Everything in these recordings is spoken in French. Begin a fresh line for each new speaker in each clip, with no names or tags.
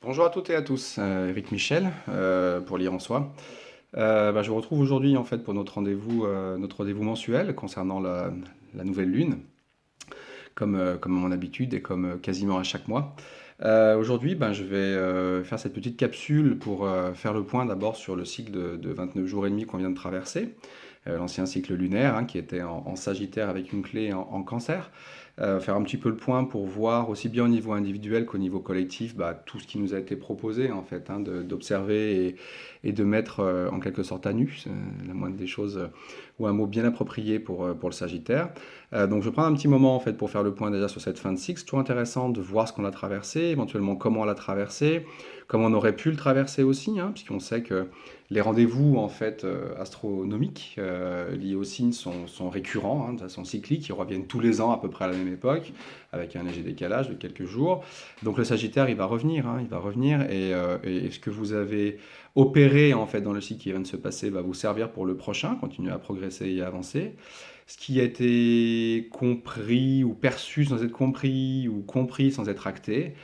Bonjour à toutes et à tous, Eric Michel, pour Lire en Soi. Je vous retrouve aujourd'hui en fait pour notre rendez-vous mensuel concernant la nouvelle lune, comme à mon habitude et comme quasiment à chaque mois. Aujourd'hui, je vais faire cette petite capsule pour faire le point d'abord sur le cycle de 29 jours et demi qu'on vient de traverser, l'ancien cycle lunaire, hein, qui était en Sagittaire avec une clé en Cancer. Faire un petit peu le point pour voir aussi bien au niveau individuel qu'au niveau collectif, tout ce qui nous a été proposé en fait, hein, d'observer et de mettre en quelque sorte à nu, c'est la moindre des choses, ou un mot bien approprié pour le Sagittaire. Donc je prends un petit moment en fait pour faire le point déjà sur cette fin de cycle. C'est toujours intéressant de voir ce qu'on a traversé, éventuellement comment on l'a traversé, comment on aurait pu le traverser aussi, hein, puisqu'on sait que les rendez-vous en fait astronomiques liés au signe sont récurrents, hein, de façon cyclique, ils reviennent tous les ans à peu près à la même époque, avec un léger décalage de quelques jours. Donc le Sagittaire, il va revenir, hein, il va revenir, et ce que vous avez opéré en fait dans le cycle qui vient de se passer va vous servir pour le prochain, continuer à progresser et à avancer. Ce qui a été compris ou perçu sans être compris ou compris sans être acté,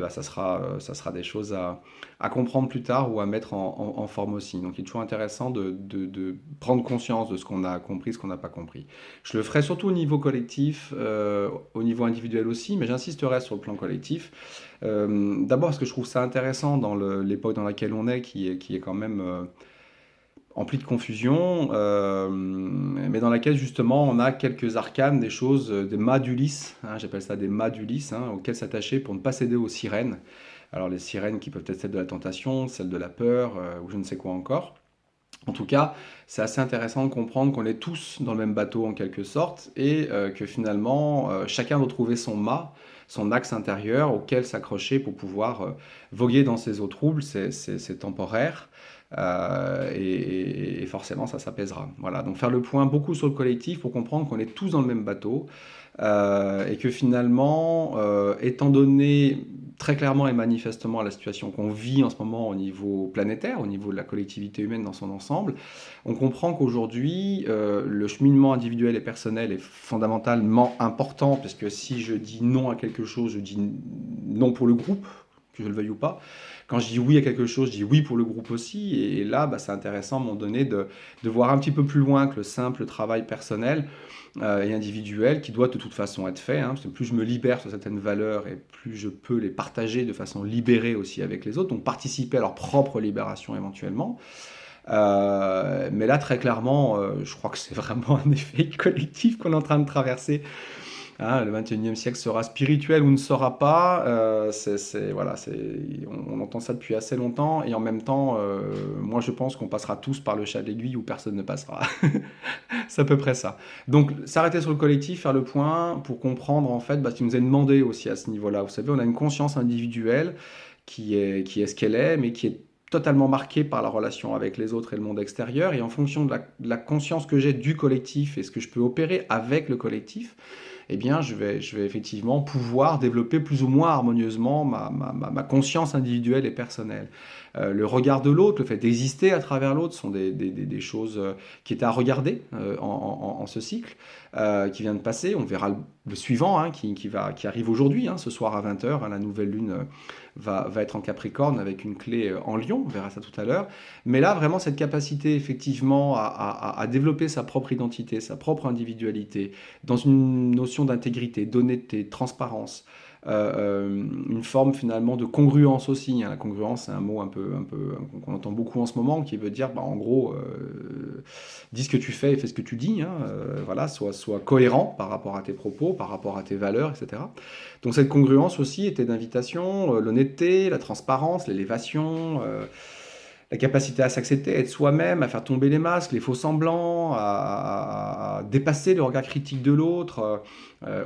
ça sera des choses à comprendre plus tard ou à mettre en forme aussi. Donc il est toujours intéressant de prendre conscience de ce qu'on a compris, ce qu'on n'a pas compris. Je le ferai surtout au niveau collectif, au niveau individuel aussi, mais j'insisterai sur le plan collectif. D'abord parce que je trouve ça intéressant dans l'époque dans laquelle on est, qui est quand même empli de confusion, mais dans laquelle justement on a quelques arcanes, des choses, des mâts d'Ulysse, hein, j'appelle ça des mâts d'Ulysse, hein, auxquels s'attacher pour ne pas céder aux sirènes. Alors les sirènes qui peuvent être celles de la tentation, celles de la peur, ou je ne sais quoi encore. En tout cas, c'est assez intéressant de comprendre qu'on est tous dans le même bateau en quelque sorte, et que finalement chacun doit trouver son mât, son axe intérieur auquel s'accrocher pour pouvoir voguer dans ces eaux troubles. C'est temporaire. Et forcément ça s'apaisera. Voilà, donc faire le point beaucoup sur le collectif pour comprendre qu'on est tous dans le même bateau, et que finalement, étant donné très clairement et manifestement la situation qu'on vit en ce moment au niveau planétaire, au niveau de la collectivité humaine dans son ensemble, on comprend qu'aujourd'hui, le cheminement individuel et personnel est fondamentalement important, parce que si je dis non à quelque chose, je dis non pour le groupe, que je le veuille ou pas. Quand je dis oui à quelque chose, je dis oui pour le groupe aussi. Et là, c'est intéressant à un moment donné de voir un petit peu plus loin que le simple travail personnel et individuel qui doit de toute façon être fait, hein, parce que plus je me libère sur certaines valeurs et plus je peux les partager de façon libérée aussi avec les autres, donc participer à leur propre libération éventuellement. Mais là, très clairement, je crois que c'est vraiment un effet collectif qu'on est en train de traverser. Hein, le 21e siècle sera spirituel ou ne sera pas. Voilà, on entend ça depuis assez longtemps. Et en même temps, moi, je pense qu'on passera tous par le chat de l'aiguille où personne ne passera. C'est à peu près ça. Donc, s'arrêter sur le collectif, faire le point pour comprendre en fait ce qui nous est demandé aussi à ce niveau-là. Vous savez, on a une conscience individuelle qui est ce qu'elle est, mais qui est totalement marquée par la relation avec les autres et le monde extérieur. Et en fonction de la conscience que j'ai du collectif et ce que je peux opérer avec le collectif, eh bien, je vais effectivement pouvoir développer plus ou moins harmonieusement ma conscience individuelle et personnelle. Le regard de l'autre, le fait d'exister à travers l'autre, sont des choses qui étaient à regarder en ce cycle qui vient de passer. On verra le suivant, hein, qui arrive aujourd'hui, hein, ce soir à 20h. Hein, la nouvelle lune va être en Capricorne avec une clé en Lion, on verra ça tout à l'heure. Mais là, vraiment, cette capacité effectivement à développer sa propre identité, sa propre individualité, dans une notion d'intégrité, d'honnêteté, de transparence, une forme finalement de congruence aussi, hein. La congruence, c'est un mot un peu qu'on entend beaucoup en ce moment, qui veut dire, en gros, dis ce que tu fais et fais ce que tu dis, hein, voilà, sois cohérent par rapport à tes propos, par rapport à tes valeurs, etc. Donc cette congruence aussi était d'invitation, l'honnêteté, la transparence, l'élévation, la capacité à s'accepter, à être soi-même, à faire tomber les masques, les faux semblants, à dépasser le regard critique de l'autre,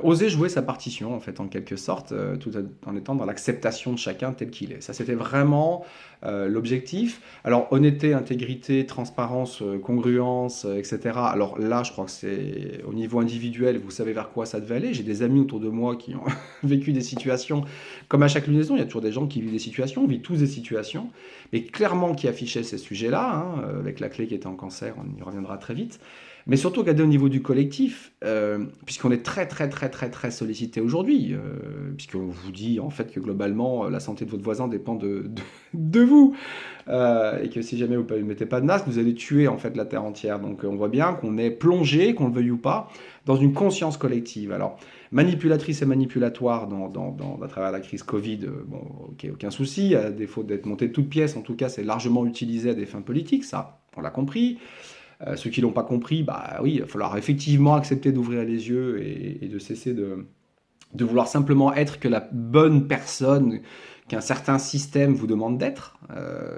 oser jouer sa partition en fait en quelque sorte, tout en étant dans l'acceptation de chacun tel qu'il est. Ça c'était vraiment l'objectif. Alors honnêteté, intégrité, transparence, congruence, etc. Alors là je crois que c'est au niveau individuel, vous savez vers quoi ça devait aller. J'ai des amis autour de moi qui ont vécu des situations, comme à chaque lunaison, il y a toujours des gens qui vivent des situations, on vit tous des situations, mais clairement qui affichait ces sujets-là, hein, avec la clé qui était en Cancer, on y reviendra très vite. Mais surtout regarder au niveau du collectif, puisqu'on est très, très, très, très, très sollicité aujourd'hui, puisqu'on vous dit en fait que globalement, la santé de votre voisin dépend de vous. Et que si jamais vous ne mettez pas de masque, vous allez tuer en fait la Terre entière. Donc on voit bien qu'on est plongé, qu'on le veuille ou pas, dans une conscience collective. Alors, manipulatrice et manipulatoire à travers la crise Covid, bon, ok, aucun souci, à défaut d'être monté de toutes pièces, en tout cas, c'est largement utilisé à des fins politiques, ça, on l'a compris. Ceux qui l'ont pas compris, bah oui, il va falloir effectivement accepter d'ouvrir les yeux et de cesser de vouloir simplement être que la bonne personne qu'un certain système vous demande d'être.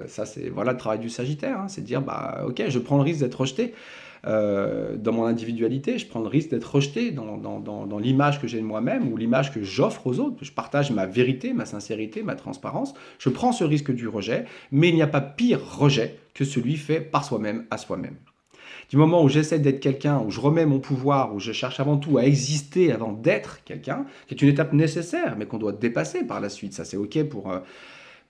Ça, c'est voilà le travail du Sagittaire, hein, c'est de dire, bah ok, je prends le risque d'être rejeté dans mon individualité, je prends le risque d'être rejeté dans l'image que j'ai de moi-même ou l'image que j'offre aux autres. Je partage ma vérité, ma sincérité, ma transparence. Je prends ce risque du rejet, mais il n'y a pas pire rejet que celui fait par soi-même à soi-même. Du moment où j'essaie d'être quelqu'un, où je remets mon pouvoir, où je cherche avant tout à exister avant d'être quelqu'un, qui est une étape nécessaire, mais qu'on doit dépasser par la suite. Ça, c'est OK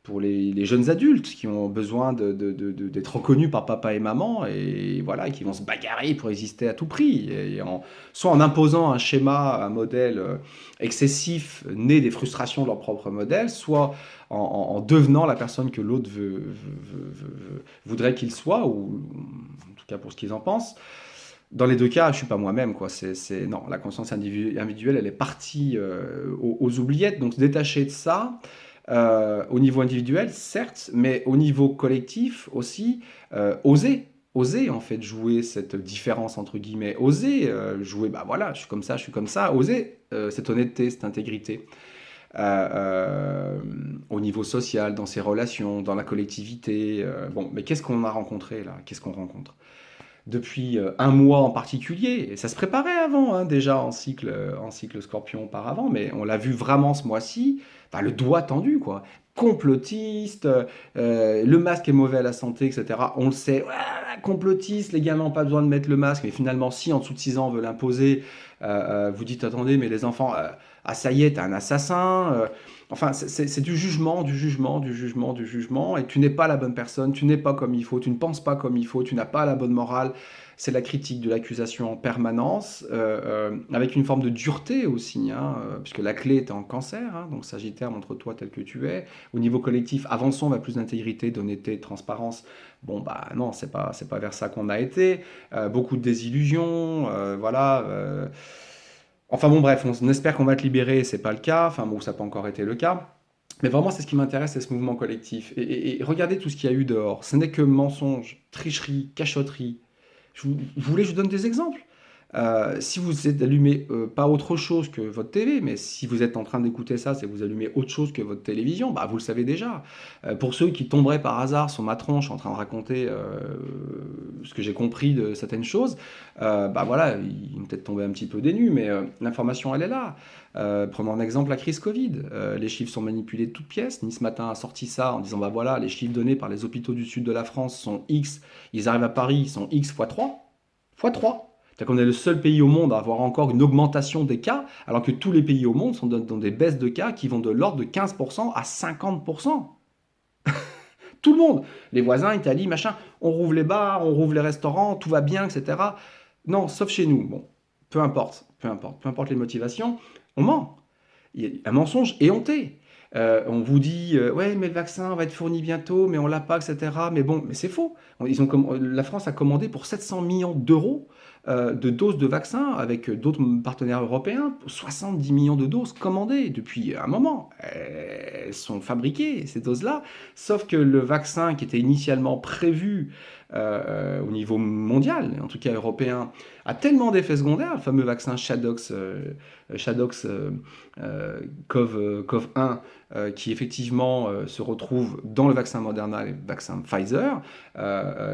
pour les jeunes adultes qui ont besoin d'être reconnus par papa et maman et voilà, qui vont se bagarrer pour exister à tout prix. Soit en imposant un schéma, un modèle excessif, né des frustrations de leur propre modèle, soit en devenant la personne que l'autre voudrait qu'il soit, ou en tout cas pour ce qu'ils en pensent. Dans les deux cas, je suis pas moi-même, quoi. Non, la conscience individuelle, elle est partie aux oubliettes. Donc se détacher de ça, au niveau individuel, certes, mais au niveau collectif aussi, oser en fait jouer cette différence entre guillemets, oser jouer, bah voilà, je suis comme ça, oser cette honnêteté, cette intégrité. Au niveau social, dans ses relations, dans la collectivité. Bon, mais qu'est-ce qu'on a rencontré là? Qu'est-ce qu'on rencontre? Depuis un mois en particulier. Et ça se préparait avant, hein, déjà en cycle Scorpion auparavant, mais on l'a vu vraiment ce mois-ci, enfin, le doigt tendu, quoi. Complotiste, le masque est mauvais à la santé, etc. On le sait, ouais, complotiste, les gamins n'ont pas besoin de mettre le masque, mais finalement, si en dessous de 6 ans on veut l'imposer, vous dites attendez, mais les enfants, ah ça y est, t'es un assassin. Enfin, c'est du jugement, du jugement, du jugement, du jugement, et tu n'es pas la bonne personne, tu n'es pas comme il faut, tu ne penses pas comme il faut, tu n'as pas la bonne morale. C'est la critique de l'accusation en permanence, avec une forme de dureté aussi, hein, puisque la clé est en cancer, hein, donc Sagittaire, montre-toi tel que tu es. Au niveau collectif, avançons vers plus d'intégrité, d'honnêteté, de transparence. Bon, bah non, c'est pas vers ça qu'on a été. Beaucoup de désillusions, voilà. Enfin bon, bref, on espère qu'on va te libérer, c'est pas le cas. Enfin bon, ça n'a pas encore été le cas. Mais vraiment, c'est ce qui m'intéresse, c'est ce mouvement collectif. Et regardez tout ce qu'il y a eu dehors. Ce n'est que mensonges, tricheries, cachotteries. Je vous donne des exemples. Si vous êtes allumé pas autre chose que votre télé, mais si vous êtes en train d'écouter ça, c'est que vous allumez autre chose que votre télévision, bah vous le savez déjà. Pour ceux qui tomberaient par hasard sur ma tronche en train de raconter ce que j'ai compris de certaines choses, bah voilà, ils vont peut-être tomber un petit peu dénus, mais l'information elle est là. Prenons en exemple la crise Covid. Les chiffres sont manipulés de toutes pièces. Nice Matin a sorti ça en disant bah voilà, les chiffres donnés par les hôpitaux du sud de la France sont X, ils arrivent à Paris, ils sont X fois 3. Fois 3. C'est-à-dire qu'on est le seul pays au monde à avoir encore une augmentation des cas, alors que tous les pays au monde sont dans des baisses de cas qui vont de l'ordre de 15% à 50%. Tout le monde. Les voisins, Italie, machin, on rouvre les bars, on rouvre les restaurants, tout va bien, etc. Non, sauf chez nous. Bon, peu importe les motivations, on ment. Il y a un mensonge éhonté. On vous dit, ouais, mais le vaccin va être fourni bientôt, mais on l'a pas, etc. Mais bon, mais c'est faux. La France a commandé pour 700 millions d'euros de doses de vaccins avec d'autres partenaires européens, 70 millions de doses commandées depuis un moment. Elles sont fabriquées, ces doses-là, sauf que le vaccin qui était initialement prévu au niveau mondial, en tout cas européen, a tellement d'effets secondaires, le fameux vaccin Shadox CoV1, qui effectivement se retrouve dans le vaccin Moderna et le vaccin Pfizer,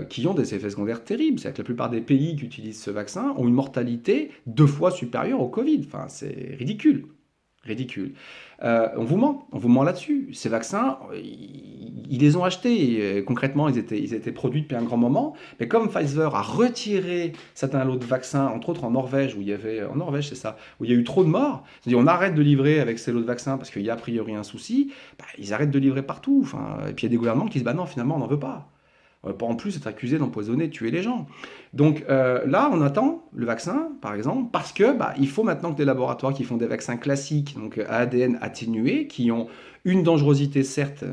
qui ont des effets secondaires terribles. C'est-à-dire que la plupart des pays qui utilisent ce vaccin ont une mortalité 2 fois supérieure au Covid. Enfin, c'est ridicule. Ridicule. On vous ment là-dessus. Ces vaccins, ils les ont achetés. Concrètement, ils étaient produits depuis un grand moment. Mais comme Pfizer a retiré certains lots de vaccins, entre autres en Norvège, en Norvège, c'est ça, où il y a eu trop de morts, c'est-à-dire on arrête de livrer avec ces lots de vaccins parce qu'il y a a priori un souci, bah, ils arrêtent de livrer partout. Enfin, et puis il y a des gouvernements qui se disent, bah non, finalement, on n'en veut pas. On va pas en plus être accusé d'empoisonner, de tuer les gens. Donc là, on attend le vaccin, par exemple, parce que il faut maintenant que des laboratoires qui font des vaccins classiques, donc à ADN atténué, qui ont une dangerosité certes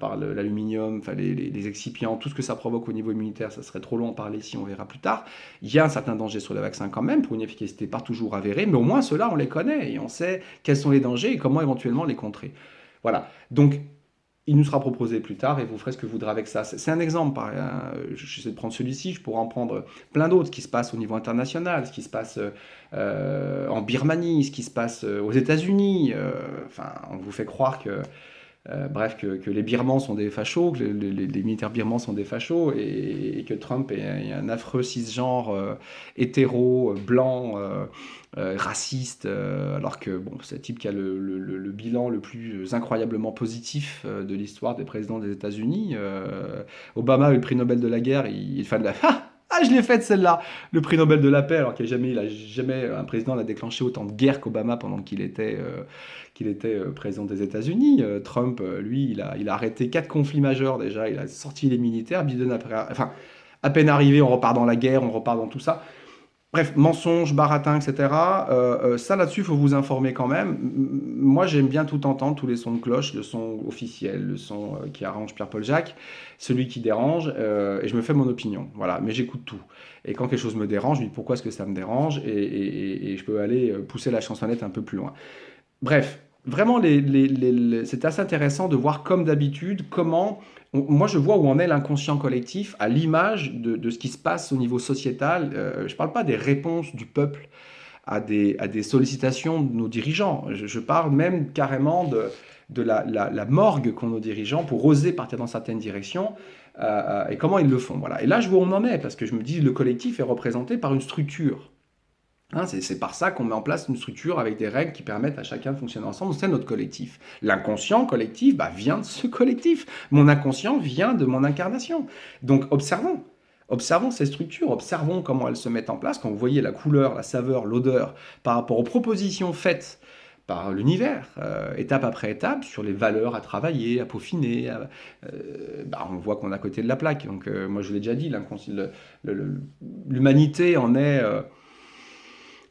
par l'aluminium, enfin les excipients, tout ce que ça provoque au niveau immunitaire, ça serait trop long à parler ici, on verra plus tard. Il y a un certain danger sur le vaccin quand même, pour une efficacité pas toujours avérée, mais au moins ceux-là, on les connaît et on sait quels sont les dangers et comment éventuellement les contrer. Voilà. Donc il nous sera proposé plus tard et vous ferez ce que vous voudrez avec ça. C'est un exemple. J'essaie de prendre celui-ci, je pourrais en prendre plein d'autres, ce qui se passe au niveau international, ce qui se passe en Birmanie, ce qui se passe aux États-Unis. Enfin, on vous fait croire que les Birmans sont des fachos, que les militaires birmans sont des fachos, et que Trump est un affreux cisgenre hétéro, blanc, raciste, alors que bon, c'est un type qui a le bilan le plus incroyablement positif de l'histoire des présidents des États-Unis. Obama a eu le prix Nobel de la guerre, il fait de la... Ah, je l'ai faite celle-là, le prix Nobel de la paix, alors jamais un président n'a déclenché autant de guerres qu'Obama pendant qu'il était président des États-Unis. Trump, lui, il a arrêté 4 conflits majeurs déjà, il a sorti les militaires. Biden, enfin, à peine arrivé, on repart dans la guerre, on repart dans tout ça. Bref, mensonges, baratins, etc. Ça, là-dessus, il faut vous informer quand même. Moi, j'aime bien tout entendre, tous les sons de cloche, le son officiel, le son qui arrange Pierre-Paul Jacques, celui qui dérange, et je me fais mon opinion. Voilà, mais j'écoute tout. Et quand quelque chose me dérange, je me dis pourquoi est-ce que ça me dérange, et je peux aller pousser la chansonnette un peu plus loin. Bref, vraiment, c'est assez intéressant de voir, comme d'habitude, comment... Moi, je vois où en est l'inconscient collectif à l'image de ce qui se passe au niveau sociétal. Je ne parle pas des réponses du peuple à des sollicitations de nos dirigeants. Je parle même carrément de la morgue qu'ont nos dirigeants pour oser partir dans certaines directions et comment ils le font. Voilà. Et là, je vois où on en est, parce que je me dis le collectif est représenté par une structure. Hein, c'est par ça qu'on met en place une structure avec des règles qui permettent à chacun de fonctionner ensemble. C'est notre collectif. L'inconscient collectif vient de ce collectif. Mon inconscient vient de mon incarnation. Donc observons. Observons ces structures, observons comment elles se mettent en place. Quand vous voyez la couleur, la saveur, l'odeur par rapport aux propositions faites par l'univers, étape après étape, sur les valeurs à travailler, à peaufiner, on voit qu'on est à côté de la plaque. Donc moi je l'ai déjà dit, l'humanité en est...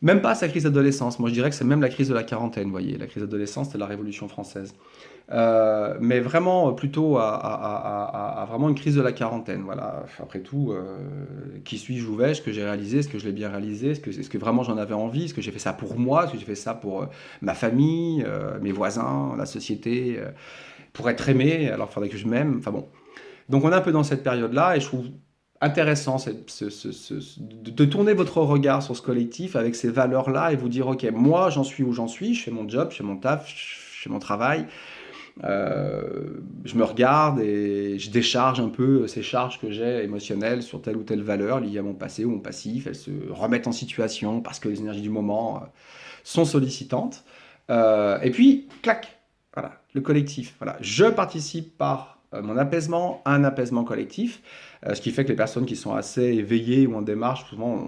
même pas sa crise d'adolescence. Moi, je dirais que c'est même la crise de la quarantaine, vous voyez. La crise d'adolescence, c'est la Révolution française. Mais vraiment, plutôt à vraiment une crise de la quarantaine. Voilà. Après tout, qui suis-je, où vais-je, ce que j'ai réalisé, est-ce que je l'ai bien réalisé, est-ce que vraiment j'en avais envie, est-ce que j'ai fait ça pour moi, est-ce que j'ai fait ça pour ma famille, mes voisins, la société, pour être aimé, alors il faudrait que je m'aime. Enfin bon. Donc on est un peu dans cette période-là, et je trouve intéressant de tourner votre regard sur ce collectif avec ces valeurs-là et vous dire, ok, moi j'en suis où j'en suis, je fais mon job, je fais mon taf, je fais mon travail, je me regarde et je décharge un peu ces charges que j'ai émotionnelles sur telle ou telle valeur liée à mon passé ou mon passif. Elles se remettent en situation parce que les énergies du moment sont sollicitantes. Et puis, clac, voilà, le collectif. Voilà. Je participe par mon apaisement à un apaisement collectif, ce qui fait que les personnes qui sont assez éveillées ou en démarche, souvent,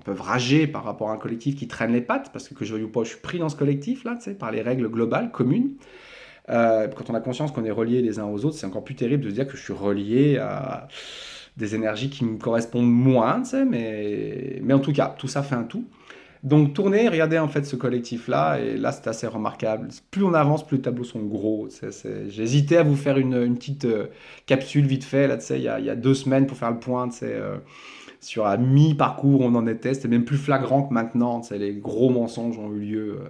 peuvent rager par rapport à un collectif qui traîne les pattes, parce que je veuille ou pas, je suis pris dans ce collectif-là, tu sais, par les règles globales, communes. Quand on a conscience qu'on est reliés les uns aux autres, c'est encore plus terrible de se dire que je suis relié à des énergies qui me correspondent moins, tu sais, mais en tout cas, tout ça fait un tout. Donc tournez, regardez en fait ce collectif-là, et là c'est assez remarquable. Plus on avance, plus les tableaux sont gros. J'hésitais à vous faire une petite capsule vite fait, là, tu sais, il y a 2 semaines pour faire le point, tu sais, sur à mi-parcours on en était. C'était même plus flagrant que maintenant, tu sais, les gros mensonges ont eu lieu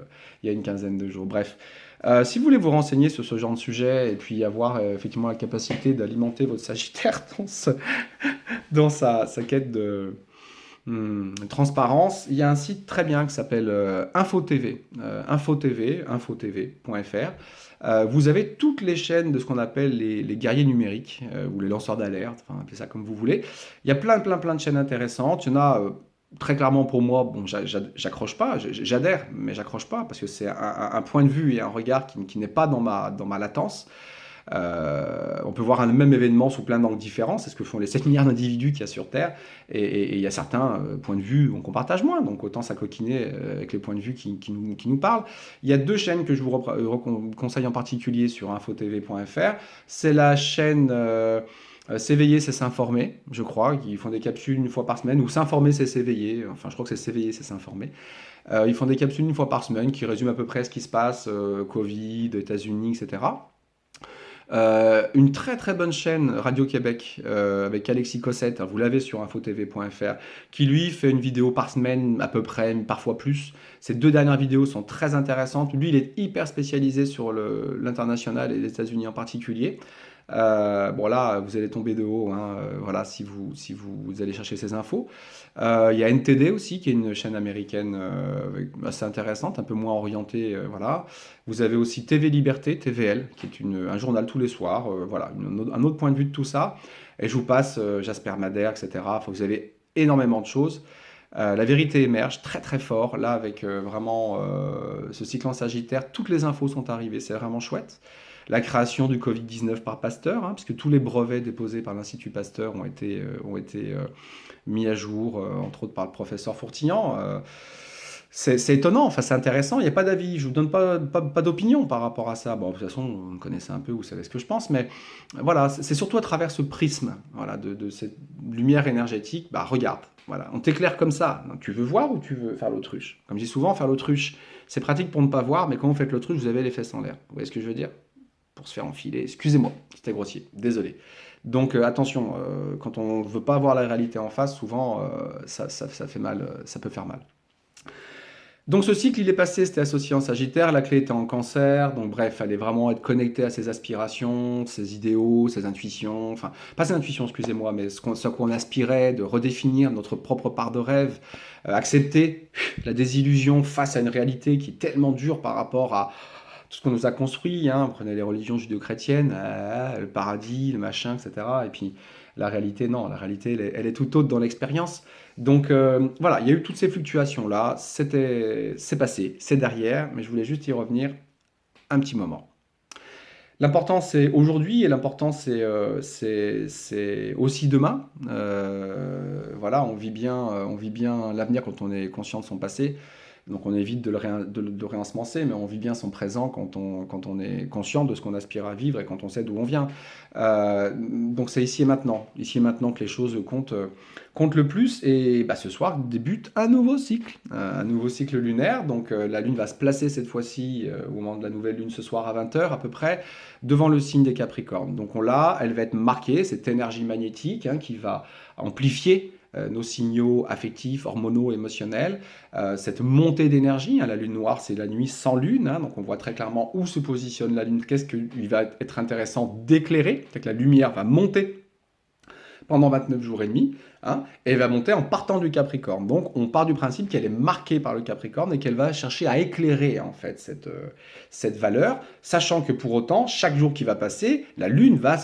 il y a une quinzaine de jours. Bref, si vous voulez vous renseigner sur ce genre de sujet, et puis avoir effectivement la capacité d'alimenter votre Sagittaire dans sa quête de... transparence, il y a un site très bien qui s'appelle InfoTV, infotv.fr. Vous avez toutes les chaînes de ce qu'on appelle les guerriers numériques, ou les lanceurs d'alerte, enfin, appelez ça comme vous voulez. Il y a plein de chaînes intéressantes. Il y en a très clairement pour moi, bon, j'accroche pas, j'adhère, mais j'accroche pas, parce que c'est un point de vue et un regard qui n'est pas dans ma latence. On peut voir un même événement sous plein d'angles différents, c'est ce que font les 7 milliards d'individus qu'il y a sur Terre, et il y a certains points de vue qu'on partage moins, donc autant s'acoquiner avec les points de vue qui nous parlent. Il y a 2 chaînes que je vous conseille en particulier sur infotv.fr, c'est la chaîne S'éveiller, c'est s'informer, je crois. Ils font des capsules une fois par semaine, ou s'informer, c'est s'éveiller. Enfin, je crois que c'est s'éveiller, c'est s'informer. Ils font des capsules une fois par semaine qui résument à peu près ce qui se passe, Covid, États-Unis, etc. Une très très bonne chaîne Radio-Québec avec Alexis Cossette, hein, vous l'avez sur infotv.fr, qui lui fait une vidéo par semaine à peu près, parfois plus. Ces 2 dernières vidéos sont très intéressantes. Lui, il est hyper spécialisé sur l'international et les États-Unis en particulier. Bon là, vous allez tomber de haut, hein, voilà, si vous allez chercher ces infos. Il y a NTD aussi, qui est une chaîne américaine assez intéressante, un peu moins orientée, voilà. Vous avez aussi TV Liberté, TVL, qui est un journal tous les soirs, voilà, un autre point de vue de tout ça. Et je vous passe Jasper Madère, etc. Enfin, vous avez énormément de choses. La vérité émerge très très fort, là avec vraiment ce cycle en Sagittaire, toutes les infos sont arrivées, c'est vraiment chouette. La création du Covid-19 par Pasteur, hein, puisque tous les brevets déposés par l'Institut Pasteur ont été mis à jour, entre autres par le professeur Fourtillan. C'est étonnant, enfin c'est intéressant, il n'y a pas d'avis, je ne vous donne pas d'opinion par rapport à ça. Bon, de toute façon, vous me connaissez un peu, vous savez ce que je pense, mais voilà, c'est surtout à travers ce prisme, voilà, de cette lumière énergétique. Bah regarde, voilà, on t'éclaire comme ça. Donc, tu veux voir ou tu veux faire l'autruche? Comme je dis souvent, faire l'autruche, c'est pratique pour ne pas voir, mais quand vous faites l'autruche, vous avez les fesses en l'air. Vous voyez ce que je veux dire? Pour se faire enfiler. Excusez-moi, c'était grossier, désolé. Donc attention, quand on ne veut pas voir la réalité en face, souvent ça fait mal, ça peut faire mal. Donc ce cycle, il est passé, c'était associé en Sagittaire, la clé était en Cancer, donc bref, il fallait vraiment être connecté à ses aspirations, ses idéaux, ses intuitions, enfin, pas ses intuitions, excusez-moi, mais ce qu'on aspirait, de redéfinir notre propre part de rêve, accepter la désillusion face à une réalité qui est tellement dure par rapport à tout ce qu'on nous a construit, hein. Prenez les religions judéo-chrétiennes, le paradis, le machin, etc. Et puis la réalité, non, la réalité, elle est tout autre dans l'expérience. Donc voilà, il y a eu toutes ces fluctuations-là, c'est passé, c'est derrière, mais je voulais juste y revenir un petit moment. L'important c'est aujourd'hui et l'important c'est aussi demain. Voilà, on vit bien l'avenir quand on est conscient de son passé. Donc on évite de le réensemencer, mais on vit bien son présent quand on est conscient de ce qu'on aspire à vivre et quand on sait d'où on vient. Donc c'est ici et maintenant que les choses comptent le plus. Et bah, ce soir débute un nouveau cycle lunaire. Donc la Lune va se placer cette fois-ci au moment de la nouvelle Lune ce soir à 20 h à peu près, devant le signe des Capricornes. Donc elle va être marquée, cette énergie magnétique, hein, qui va amplifier nos signaux affectifs, hormonaux, émotionnels, cette montée d'énergie. Hein, la lune noire, c'est la nuit sans lune, hein, donc on voit très clairement où se positionne la lune, qu'est-ce qu'il va être intéressant d'éclairer, c'est que la lumière va monter pendant 29 jours et demi, hein, et elle va monter en partant du Capricorne. Donc on part du principe qu'elle est marquée par le Capricorne et qu'elle va chercher à éclairer en fait cette valeur, sachant que pour autant, chaque jour qui va passer, la lune va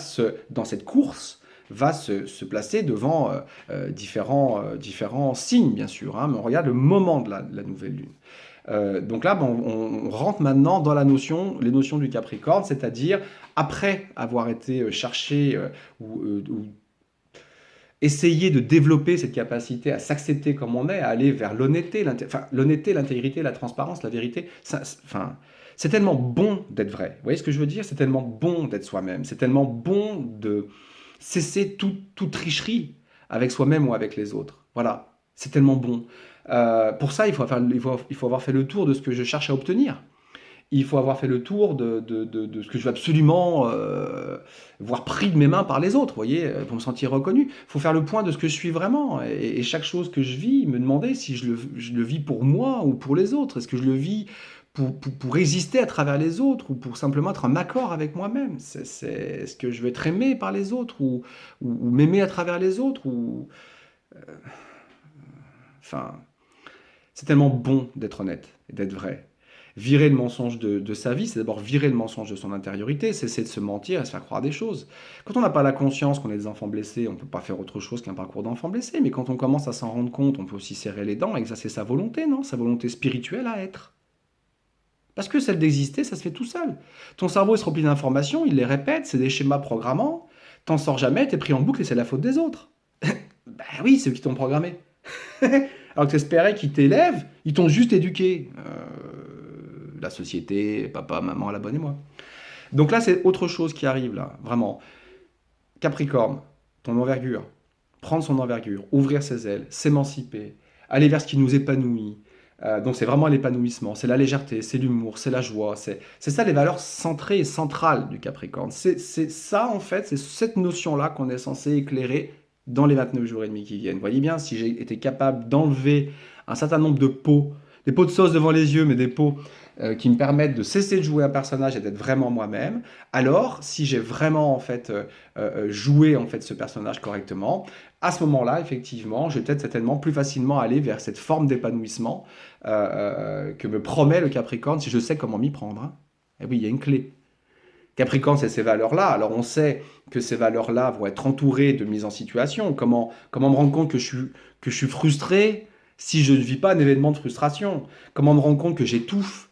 dans cette course, va se placer devant différents signes, bien sûr, hein, mais on regarde le moment de la nouvelle lune. Donc là, on rentre maintenant dans les notions du Capricorne, c'est-à-dire après avoir été chercher ou essayer de développer cette capacité à s'accepter comme on est, à aller vers l'honnêteté, l'intégrité, la transparence, la vérité. C'est tellement bon d'être vrai. Vous voyez ce que je veux dire? C'est tellement bon d'être soi-même. C'est tellement bon de cesser toute tricherie avec soi-même ou avec les autres. Voilà, c'est tellement bon. Pour ça, il faut avoir fait le tour de ce que je cherche à obtenir. Il faut avoir fait le tour de ce que je veux absolument voir pris de mes mains par les autres, vous voyez, pour me sentir reconnu. Il faut faire le point de ce que je suis vraiment. Et chaque chose que je vis, me demander si je le vis pour moi ou pour les autres. Est-ce que je le vis pour exister à travers les autres ou pour simplement être en accord avec moi-même? Est-ce que je veux être aimé par les autres ou m'aimer à travers les autres Enfin, c'est tellement bon d'être honnête et d'être vrai. Virer le mensonge de sa vie, c'est d'abord virer le mensonge de son intériorité, c'est de se mentir et se faire croire des choses. Quand on n'a pas la conscience qu'on est des enfants blessés, on ne peut pas faire autre chose qu'un parcours d'enfant blessé, mais quand on commence à s'en rendre compte, on peut aussi serrer les dents et exercer sa volonté, non? Sa volonté spirituelle à être. Parce que celle d'exister, ça se fait tout seul. Ton cerveau il se remplit d'informations, il les répète, c'est des schémas programmants, t'en sors jamais, t'es pris en boucle et c'est la faute des autres. Ben oui, c'est eux qui t'ont programmé. Alors que t'espérais qu'ils t'élèvent, ils t'ont juste éduqué. La société, papa, maman, la bonne et moi. Donc là, c'est autre chose qui arrive, là, vraiment. Capricorne, ton envergure, prendre son envergure, ouvrir ses ailes, s'émanciper, aller vers ce qui nous épanouit. Donc c'est vraiment l'épanouissement, c'est la légèreté, c'est l'humour, c'est la joie, c'est ça les valeurs centrées et centrales du Capricorne. C'est ça en fait, c'est cette notion-là qu'on est censé éclairer dans les 29 jours et demi qui viennent. Vous voyez bien, si j'ai été capable d'enlever un certain nombre de pots, des pots de sauce devant les yeux, mais des pots qui me permettent de cesser de jouer un personnage et d'être vraiment moi-même, alors si j'ai vraiment en fait joué en fait ce personnage correctement, à ce moment-là, effectivement, je vais peut-être certainement plus facilement aller vers cette forme d'épanouissement que me promet le Capricorne si je sais comment m'y prendre. Hein. Et oui, il y a une clé. Capricorne, c'est ces valeurs-là. Alors on sait que ces valeurs-là vont être entourées de mise en situation. Comment me rendre compte que je suis frustré si je ne vis pas un événement de frustration? Comment me rendre compte que j'étouffe,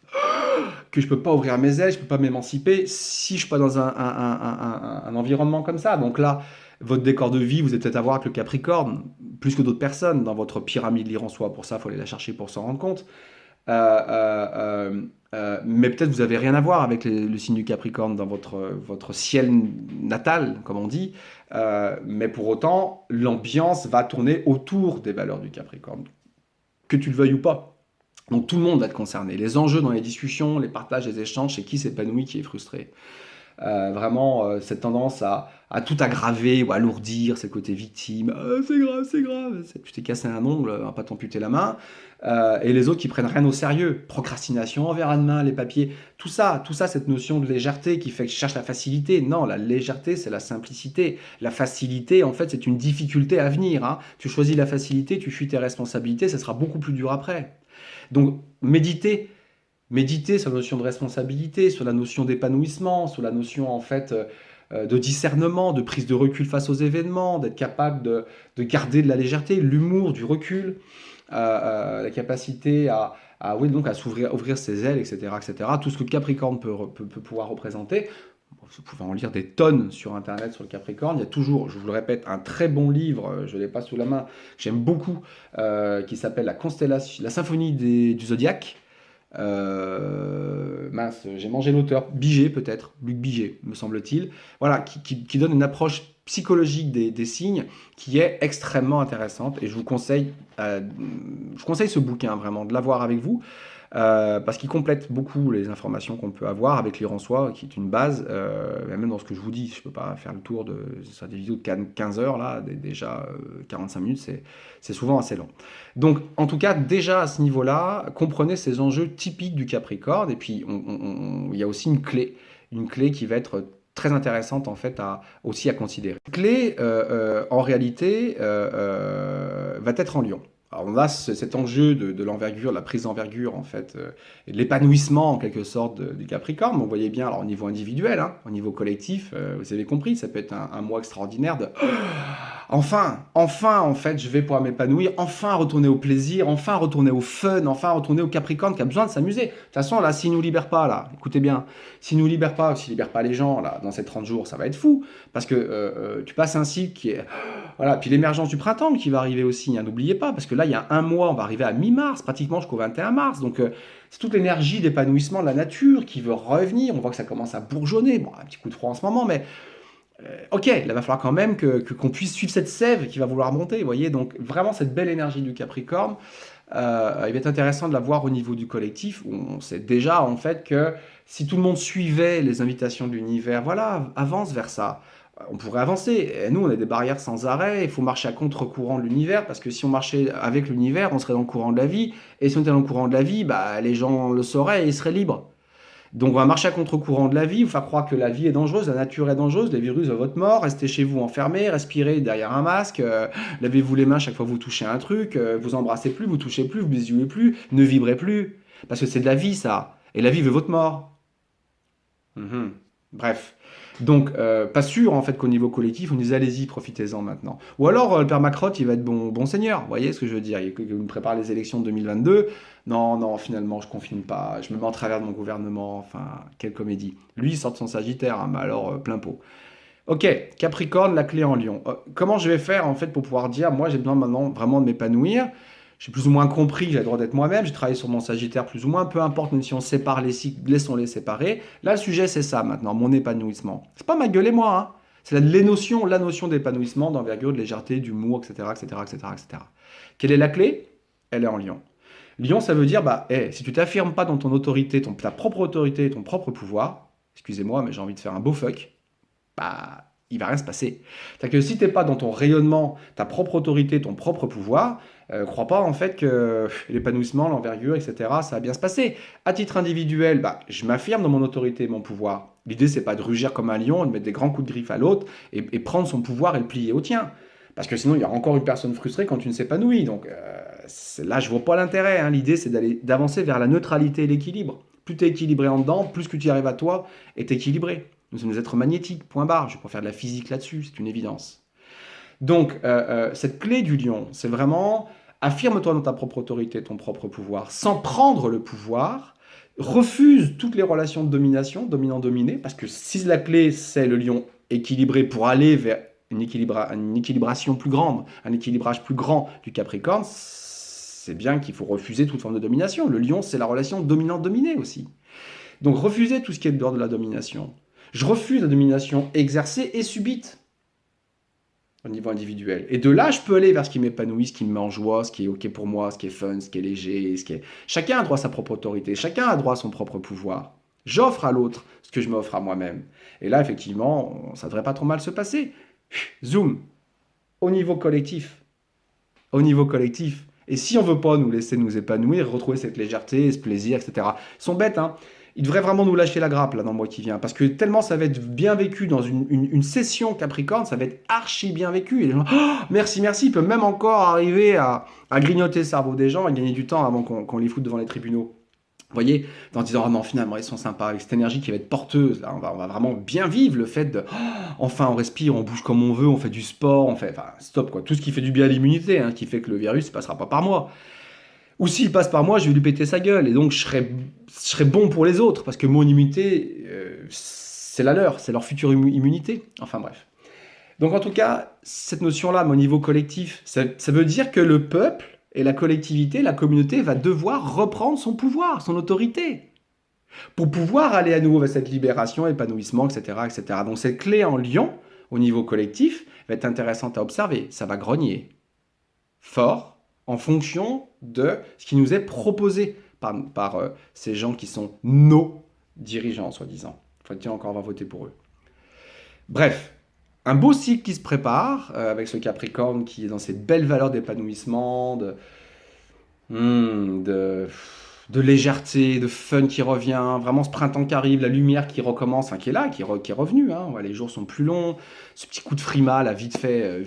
que je ne peux pas ouvrir mes ailes, je ne peux pas m'émanciper si je ne suis pas dans un environnement comme ça? Donc là, votre décor de vie, vous êtes peut-être à voir avec le Capricorne, plus que d'autres personnes dans votre pyramide lire en soi. Pour ça, il faut aller la chercher pour s'en rendre compte. Mais peut-être vous n'avez rien à voir avec le signe du Capricorne dans votre ciel natal, comme on dit. Mais pour autant, l'ambiance va tourner autour des valeurs du Capricorne, que tu le veuilles ou pas. Donc tout le monde va être concerné. Les enjeux dans les discussions, les partages, les échanges, c'est qui s'épanouit, qui est frustré. Vraiment, cette tendance à tout aggraver ou alourdir, c'est le côté victime. C'est grave, c'est grave. Tu t'es cassé un ongle, on va pas t'amputer la main. Et les autres qui prennent rien au sérieux. Procrastination, on verra demain, les papiers. Tout ça, cette notion de légèreté qui fait que je cherche la facilité. Non, la légèreté, c'est la simplicité. La facilité, en fait, c'est une difficulté à venir. Hein. Tu choisis la facilité, tu fuis tes responsabilités, ça sera beaucoup plus dur après. Donc, méditer sur la notion de responsabilité, sur la notion d'épanouissement, sur la notion en fait de discernement, de prise de recul face aux événements, d'être capable de garder de la légèreté, l'humour, du recul, la capacité oui, donc à ouvrir ses ailes, etc., etc. Tout ce que le Capricorne peut pouvoir représenter. Vous pouvez en lire des tonnes sur Internet sur le Capricorne. Il y a toujours, je vous le répète, un très bon livre, je ne l'ai pas sous la main, que j'aime beaucoup, qui s'appelle La symphonie du Zodiaque. Mince, j'ai mangé l'auteur, Biget peut-être, Luc Biget, me semble-t-il. Voilà, qui donne une approche psychologique des signes qui est extrêmement intéressante. Et je vous conseille ce bouquin vraiment, de l'avoir avec vous. Parce qu'il complète beaucoup les informations qu'on peut avoir avec Lire en Soi, qui est une base, même dans ce que je vous dis, je ne peux pas faire le tour de ça, des vidéos de 15 heures, là, déjà 45 minutes, c'est souvent assez long. Donc, en tout cas, déjà à ce niveau-là, comprenez ces enjeux typiques du Capricorne, et puis il y a aussi une clé qui va être très intéressante en fait aussi à considérer. La clé, en réalité, va être en Lion. Alors on a cet enjeu de l'envergure, de la prise d'envergure en fait, et de l'épanouissement en quelque sorte du Capricorne. Vous voyez bien, alors au niveau individuel, hein, au niveau collectif, vous avez compris, ça peut être un mois extraordinaire de enfin en fait, je vais pouvoir m'épanouir, enfin retourner au plaisir, enfin retourner au fun, enfin retourner au Capricorne qui a besoin de s'amuser. De toute façon, là, s'il nous libère pas, là, écoutez bien, s'il nous libère pas, s'il libère pas les gens, là, dans ces 30 jours, ça va être fou, parce que tu passes un cycle qui est... Voilà, puis l'émergence du printemps qui va arriver aussi, hein, n'oubliez pas, parce que là, il y a un mois, on va arriver à mi-mars, pratiquement jusqu'au 21 mars, donc c'est toute l'énergie d'épanouissement de la nature qui veut revenir, on voit que ça commence à bourgeonner, bon, un petit coup de froid en ce moment, mais ok, là, il va falloir quand même qu'on puisse suivre cette sève qui va vouloir monter, vous voyez, donc vraiment cette belle énergie du Capricorne, il va être intéressant de la voir au niveau du collectif, où on sait déjà en fait que si tout le monde suivait les invitations de l'univers, voilà, avance vers ça. On pourrait avancer. Et nous, on a des barrières sans arrêt. Il faut marcher à contre-courant de l'univers parce que si on marchait avec l'univers, on serait dans le courant de la vie. Et si on était dans le courant de la vie, bah, les gens le sauraient et ils seraient libres. Donc, on va marcher à contre-courant de la vie, vous faire croire que la vie est dangereuse, la nature est dangereuse, les virus veulent votre mort, restez chez vous enfermés, respirez derrière un masque, lavez-vous les mains chaque fois que vous touchez un truc, vous embrassez plus, vous touchez plus, vous bisouez plus, ne vibrez plus. Parce que c'est de la vie, ça. Et la vie veut votre mort. Bref. Donc, pas sûr en fait qu'au niveau collectif, on nous dit allez-y, profitez-en maintenant. Ou alors, le père Macrotte, il va être bon seigneur, vous voyez ce que je veux dire? Il nous prépare les élections de 2022. Non, finalement, je confine pas, je me mets en travers de mon gouvernement, enfin, quelle comédie. Lui, il sort de son Sagittaire, hein, mais alors, plein pot. Ok, Capricorne, la clé en Lion. Comment je vais faire en fait pour pouvoir dire, moi j'ai besoin maintenant vraiment de m'épanouir? J'ai plus ou moins compris que j'ai le droit d'être moi-même, j'ai travaillé sur mon Sagittaire plus ou moins, peu importe, même si on sépare les cycles, laissons-les séparer. Là, le sujet, c'est ça maintenant, mon épanouissement. C'est pas ma gueule et moi, hein. C'est la notion d'épanouissement, d'envergure, de légèreté, d'humour, etc., etc., etc., etc. Quelle est la clé? Elle est en lion. Lion, ça veut dire, bah, si tu t'affirmes pas dans ton autorité, ta propre autorité, ton propre pouvoir, excusez-moi, mais j'ai envie de faire un beau fuck, bah, il va rien se passer. C'est-à-dire que si t'es pas dans ton rayonnement, ta propre autorité, ton propre pouvoir, crois pas en fait que l'épanouissement, l'envergure, etc., ça va bien se passer. À titre individuel, bah, je m'affirme dans mon autorité et mon pouvoir. L'idée, c'est pas de rugir comme un lion, de mettre des grands coups de griffe à l'autre et prendre son pouvoir et le plier au tien. Parce que sinon, il y aura encore une personne frustrée quand tu ne s'épanouis. Donc là, je vois pas l'intérêt, hein. L'idée, c'est d'avancer vers la neutralité et l'équilibre. Plus tu es équilibré en dedans, plus que tu y arrives à toi et t'es équilibré. Nous sommes des êtres magnétiques, point barre. Je vais pas faire de la physique là-dessus, c'est une évidence. Donc, cette clé du lion, c'est vraiment affirme-toi dans ta propre autorité, ton propre pouvoir, sans prendre le pouvoir. Refuse toutes les relations de domination, dominant-dominé, parce que si la clé, c'est le lion équilibré pour aller vers une équilibration plus grande, un équilibrage plus grand du Capricorne, c'est bien qu'il faut refuser toute forme de domination. Le lion, c'est la relation dominant-dominé aussi. Donc, refuser tout ce qui est dehors de la domination. Je refuse la domination exercée et subite au niveau individuel. Et de là, je peux aller vers ce qui m'épanouit, ce qui me met en joie, ce qui est OK pour moi, ce qui est fun, ce qui est léger, ce qui est... Chacun a droit à sa propre autorité, chacun a droit à son propre pouvoir. J'offre à l'autre ce que je m'offre à moi-même. Et là, effectivement, ça devrait pas trop mal se passer. Zoom, au niveau collectif. Au niveau collectif. Et si on veut pas nous laisser nous épanouir, retrouver cette légèreté, ce plaisir, etc. Ils sont bêtes, hein. Ils devraient vraiment nous lâcher la grappe là dans le mois qui vient. Parce que tellement ça va être bien vécu dans une session Capricorne, ça va être archi bien vécu. Et les gens, oh, merci, merci. Ils peuvent même encore arriver à grignoter le cerveau des gens et gagner du temps avant qu'on les foute devant les tribunaux. Vous voyez, en disant, oh non, finalement, ils sont sympas, avec cette énergie qui va être porteuse. Là, on va vraiment bien vivre le fait de, oh, enfin, on respire, on bouge comme on veut, on fait du sport, enfin, stop, quoi. Tout ce qui fait du bien à l'immunité, hein, qui fait que le virus ne passera pas par moi. Ou s'il passe par moi, je vais lui péter sa gueule. Et donc, je serai bon pour les autres, parce que mon immunité, c'est la leur, c'est leur future immunité. Enfin, bref. Donc, en tout cas, cette notion-là, au niveau collectif, ça veut dire que le peuple et la collectivité, la communauté, va devoir reprendre son pouvoir, son autorité, pour pouvoir aller à nouveau vers cette libération, épanouissement, etc., etc. Donc, cette clé en lion, au niveau collectif, va être intéressante à observer. Ça va grogner fort, en fonction de ce qui nous est proposé par ces gens qui sont nos dirigeants, soi-disant. Faut-il encore avoir voté pour eux. Bref, un beau cycle qui se prépare avec ce Capricorne qui est dans cette belle valeur d'épanouissement, de légèreté, de fun qui revient, vraiment ce printemps qui arrive, la lumière qui recommence, enfin qui est là, qui est revenue, hein. Ouais, les jours sont plus longs, ce petit coup de frima là, vite fait,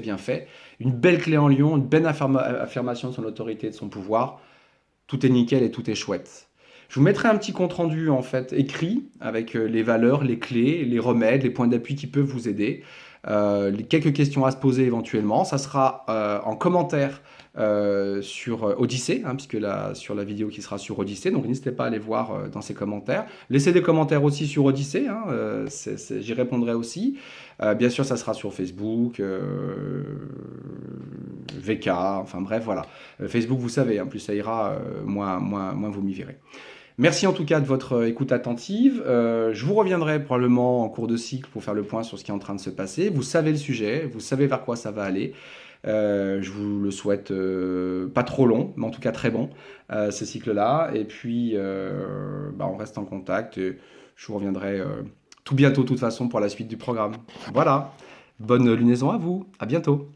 bien fait. Une belle clé en lion, une belle affirmation de son autorité et de son pouvoir. Tout est nickel et tout est chouette. Je vous mettrai un petit compte-rendu en fait écrit avec les valeurs, les clés, les remèdes, les points d'appui qui peuvent vous aider. Quelques questions à se poser éventuellement. Ça sera en commentaire sur Odyssée, hein, puisque sur la vidéo qui sera sur Odyssée. Donc n'hésitez pas à aller voir dans ces commentaires. Laissez des commentaires aussi sur Odyssée, hein, j'y répondrai aussi. Bien sûr, ça sera sur Facebook, VK, enfin bref, voilà. Facebook, vous savez, hein, plus ça ira, moins vous m'y verrez. Merci en tout cas de votre écoute attentive. Je vous reviendrai probablement en cours de cycle pour faire le point sur ce qui est en train de se passer. Vous savez le sujet, vous savez vers quoi ça va aller. Je vous le souhaite pas trop long, mais en tout cas très bon, ce cycle-là. Et puis, on reste en contact. Et je vous reviendrai tout bientôt, de toute façon, pour la suite du programme. Voilà. Bonne lunaison à vous. À bientôt.